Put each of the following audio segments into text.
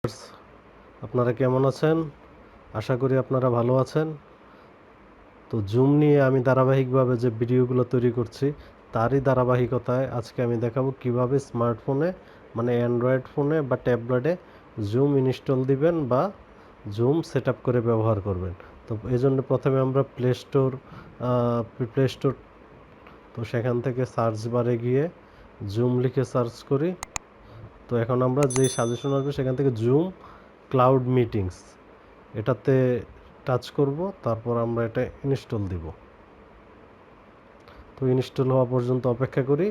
আপনারা কেমন আছেন? আশা করি আপনারা ভালো আছেন। তো জুম নিয়ে আমি ধারাবাহিকভাবে যে ভিডিওগুলো তৈরি করছি তারই ধারাবাহিকতায় আজকে আমি দেখাবো কিভাবে স্মার্টফোনে মানে অ্যান্ড্রয়েড ফোনে বা ট্যাবলেটে জুম ইনস্টল দিবেন বা জুম সেট আপ করে ব্যবহার করবেন। তো এই জন্য প্রথমে আমরা প্লে স্টোর তো সেখান থেকে সার্চ বারে গিয়ে জুম লিখে সার্চ করি। তো এখন আমরা যেই সাজেশন আসবে সেখান থেকে জুম ক্লাউড মিটিংস এটাতে টাচ করব, তারপর আমরা এটা ইনস্টল দিব। তো ইনস্টল হওয়া পর্যন্ত অপেক্ষা করি।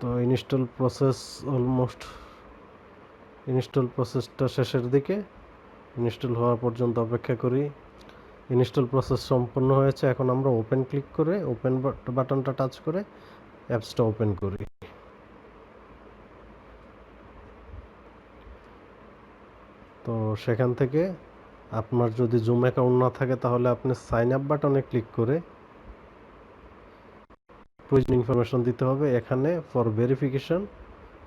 তো ইনস্টল প্রসেসটা শেষের দিকে। ইনস্টল হওয়ার পর্যন্ত অপেক্ষা করি। ইনস্টল প্রসেস সম্পন্ন হয়েছে। এখন আমরা ওপেন ক্লিক করে ওপেন বাটনটা টাচ করে অ্যাপসটা ওপেন করি। তো সেখান থেকে আপনার যদি জুম অ্যাকাউন্ট না থাকে তাহলে আপনি সাইন আপ বাটনে ক্লিক করে প্রয়োজনীয় ইনফরমেশন দিতে হবে। এখানে for verification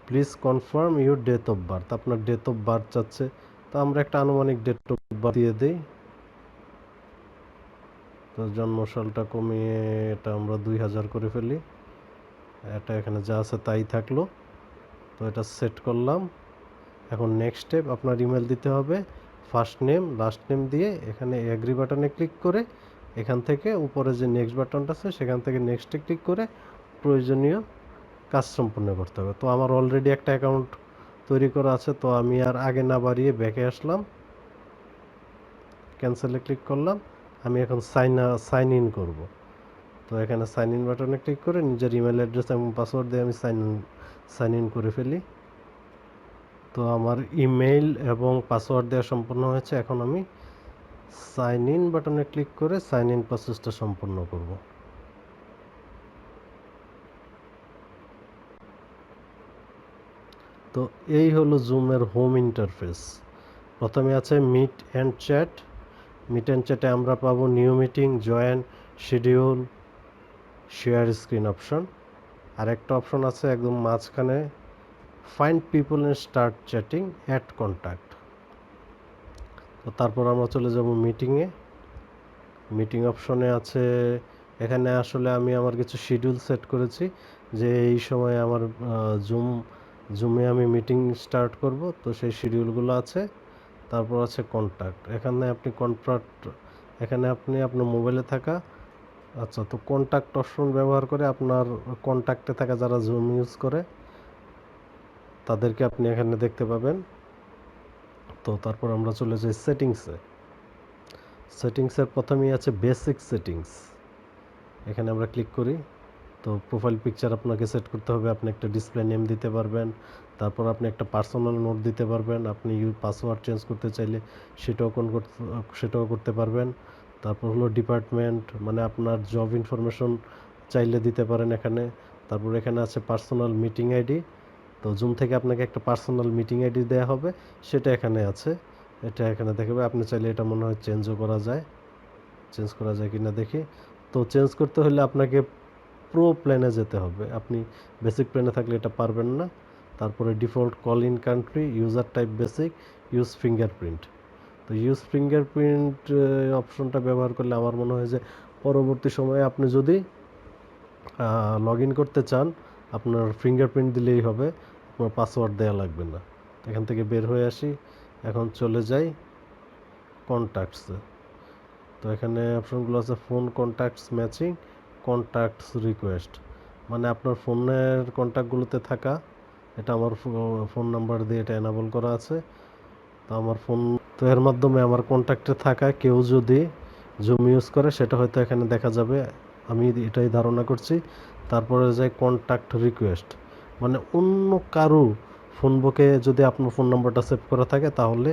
please confirm your date of birth, আপনার ডেট অফ বার্থ চাচ্ছে। তো আমরা একটা আনুমানিক ডেট অফ বার্থ দিয়ে দিই। তো জন্মসালটা কমিয়ে এটা আমরা 2000 করে ফেলি। এটা এখানে যা আছে তাই থাকলো। তো এটা সেট করলাম। এখন নেক্সট স্টেপ, আপনার ইমেল দিতে হবে। ফার্স্ট নেম লাস্ট নেম দিয়ে এখানে এগ্রি বাটনে ক্লিক করে এখান থেকে উপরে যে নেক্সট বাটনটা আছে সেখান থেকে নেক্সটে ক্লিক করে প্রয়োজনীয় কাজ সম্পূর্ণ করতে হবে। তো আমার অলরেডি একটা অ্যাকাউন্ট তৈরি করা আছে, তো আমি আর আগে না বাড়িয়ে ব্যাকে আসলাম, ক্যান্সেলে ক্লিক করলাম। আমি এখন সাইন ইন করব। তো এখানে সাইন ইন বাটনে ক্লিক করে নিজের ইমেল অ্যাড্রেস এবং পাসওয়ার্ড দিয়ে আমি সাইন ইন করে ফেলি। তো আমার ইমেইল এবং পাসওয়ার্ড দেওয়া সম্পূর্ণ হয়েছে। এখন আমি সাইন ইন বাটনে ক্লিক করে সাইন ইন প্রসেসটা সম্পূর্ণ করব। তো এই হলো জুমের হোম ইন্টারফেস। প্রথমে আছে meet and chat. Meet and চ্যাটে আমরা পাবো new meeting, join, schedule, share screen option. আর একটা অপশন আছে একদম মাঝখানে, find people and start chatting, add contact. তো তারপর আমরা চলে যাব মিটিংয়ে। মিটিং অপশনে আছে, এখানে আসলে আমি আমার কিছু শিডিউল সেট করেছি যে এই সময় আমার জুমে আমি মিটিং স্টার্ট করব। তো সেই শিডিউলগুলো আছে। তারপর আছে কন্ট্যাক্ট। এখানে আপনি আপনার মোবাইলে থাকা, আচ্ছা, তো কন্ট্যাক্ট অপশন ব্যবহার করে আপনার কন্ট্যাক্টে থাকা যারা জুম ইউজ করে তাদেরকে আপনি এখানে দেখতে পাবেন। তো তারপর আমরা চলে যাই সেটিংসের প্রথমেই আছে বেসিক সেটিংস। এখানে আমরা ক্লিক করি। তো প্রোফাইল পিকচার আপনাকে সেট করতে হবে। আপনি একটা ডিসপ্লে নেম দিতে পারবেন। তারপর আপনি একটা পার্সোনাল নোট দিতে পারবেন। আপনি পাসওয়ার্ড চেঞ্জ করতে চাইলে সেটাও করতে পারবেন। তারপর হলো ডিপার্টমেন্ট, মানে আপনার জব ইনফরমেশন চাইলে দিতে পারেন এখানে। তারপর এখানে আছে পার্সোনাল মিটিং আইডি। তো জুম থেকে আপনাকে একটা পার্সোনাল মিটিং আইডি দেওয়া হবে, সেটা এখানে আছে। এটা এখানে দেখাবে। আপনি চাইলে এটা মনে হয় চেঞ্জ করা যায় কিনা দেখি। তো চেঞ্জ করতে হলে আপনাকে প্রো প্ল্যানে যেতে হবে। আপনি বেসিক প্ল্যানে থাকলে এটা পারবেন না। তারপরে default call in country, user type basic, use fingerprint. তো ইউজ ফিঙ্গারপ্রিন্ট অপশনটা ব্যবহার করলে আমার মনে হয় যে পরবর্তী সময়ে আপনি যদি লগ ইন করতে চান আপনার ফিঙ্গারপ্রিন্ট দিলেই হবে, আপনার পাসওয়ার্ড দেওয়া লাগবে না। এখান থেকে বের হয়ে আসি। এখন চলে যাই কন্ট্যাক্টসে। তো এখানে অপশনগুলো আছে phone contacts matching, contacts request, মানে আপনার ফোনের কন্ট্যাক্টগুলোতে থাকা, এটা আমার ফোন নাম্বার দিয়ে এটা এনাবল করা আছে। তো তো এর মাধ্যমে আমার কন্ট্যাক্টে থাকা কেউ যদি জুম ইউজ করে সেটা হয়তো এখানে দেখা যাবে, আমি এটাই ধারণা করছি। তারপরে যাই কন্ট্যাক্ট রিকোয়েস্ট, মানে অন্য কারো ফোন বুকে যদি আপনার ফোন নাম্বারটা সেভ করা থাকে তাহলে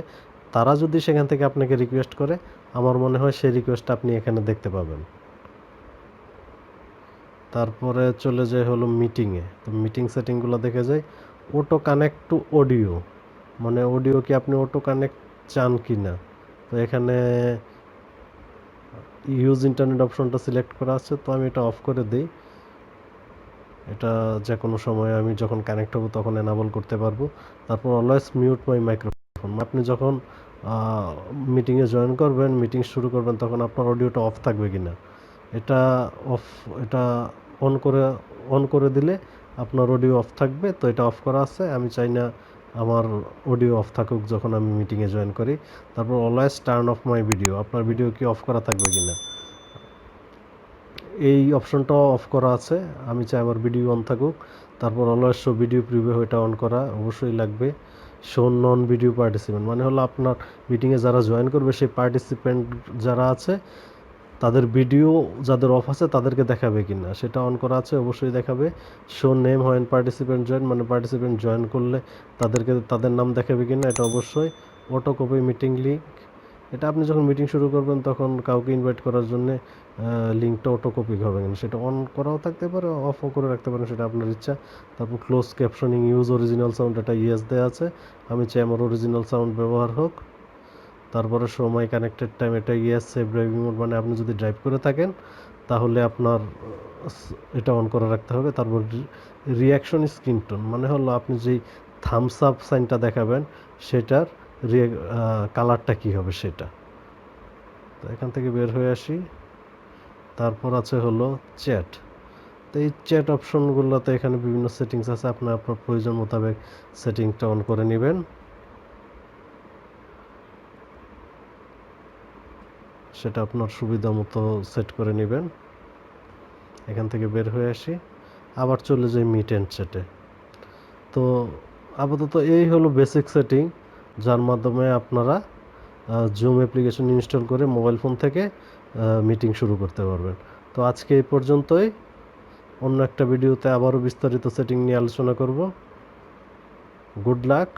তারা যদি সেখান থেকে আপনাকে রিকোয়েস্ট করে আমার মনে হয় সেই রিকোয়েস্টটা আপনি এখানে দেখতে পাবেন। তারপরে চলে যায় হলো মিটিংয়ে। তো মিটিং সেটিংগুলো দেখে যাই। অটো কানেক্ট টু অডিও, মানে অডিও কি আপনি অটো কানেক্ট চান কি না। তো এখানে ইউজ ইন্টারনেট অপশনটা সিলেক্ট করা আছে, তো আমি এটা অফ করে দিই। এটা যে কোনো সময় আমি যখন কানেক্ট হব তখন এনাবল করতে পারবো। তারপর অলওয়েজ মিউট মাই মাইক্রোফোন, আপনি যখন মিটিংয়ে জয়েন করবেন, মিটিং শুরু করবেন, তখন আপনার অডিওটা অফ থাকবে কিনা এটা অফ, এটা অন করে অন করে দিলে আপনার অডিও অফ থাকবে। তো এটা অফ করা আছে, আমি চাই না আমার অডিও অফ থাকুক যখন আমি মিটিংয়ে জয়েন করি। তারপর always turn of my video, আপনার ভিডিও কি অফ করা থাকবে কিনা এই অপশনটাও অফ করা আছে, আমি চাই আমার ভিডিও অন থাকুক। তারপর অলওয়েজ শো ভিডিও প্রিভিউ, এটা অন করা অবশ্যই লাগবে। শো নন ভিডিও পার্টিসিপেন্ট, মানে হলো আপনার মিটিংয়ে যারা জয়েন করবে সেই পার্টিসিপেন্ট যারা আছে তাদের ভিডিও যাদের অফ আছে তাদেরকে দেখাবে কিনা সেটা অন করা আছে, অবশ্যই দেখাবে। Show name when participant join, মানে পার্টিসিপেন্ট জয়েন করলে তাদের নাম দেখাবে কিনা এটা অবশ্যই। অটো কপি মিটিং লিঙ্ক, এটা আপনি যখন মিটিং শুরু করবেন তখন কাউকে ইনভাইট করার জন্য লিঙ্কটা অটো কপি হবে কিনা সেটা অন করাও থাকতে পারে, অফও করে রাখতে পারেন, সেটা আপনার ইচ্ছা। তারপর close captioning use original sound, এটা ইয়েস দেওয়া আছে, আমি চাই আমার অরিজিনাল সাউন্ড ব্যবহার হোক। তারপরে সময় কানেক্টেড টাইম, এটা ইয়েস। সেভ ড্রাইভিং মোড, মানে আপনি যদি ড্রাইভ করে থাকেন তাহলে আপনার এটা অন করে রাখতে হবে। তারপর রিয়াকশন স্ক্রিন টোন, মানে হলো আপনি যেই থামস আপ সাইনটা দেখাবেন সেটার কালারটা কী হবে সেটা। তো এখান থেকে বের হয়ে আসি। তারপর আছে হলো চ্যাট। তো এই চ্যাট অপশনগুলোতে এখানে বিভিন্ন সেটিংস আছে, আপনার প্রয়োজন মোতাবেক সেটিংটা অন করে নেবেন, সেটা আপনার সুবিধা মতো সেট করে নেবেন। এখান থেকে বের হয়ে আসি, আবার চলে যাই মিট অ্যান্ড চ্যাটে। তো আপাতত এই হলো বেসিক সেটিং, যার মাধ্যমে আপনারা জুম অ্যাপ্লিকেশন ইনস্টল করে মোবাইল ফোন থেকে মিটিং শুরু করতে পারবেন। তো আজকে এই পর্যন্তই, অন্য একটা ভিডিওতে আবারও বিস্তারিত সেটিং নিয়ে আলোচনা করব। Good luck.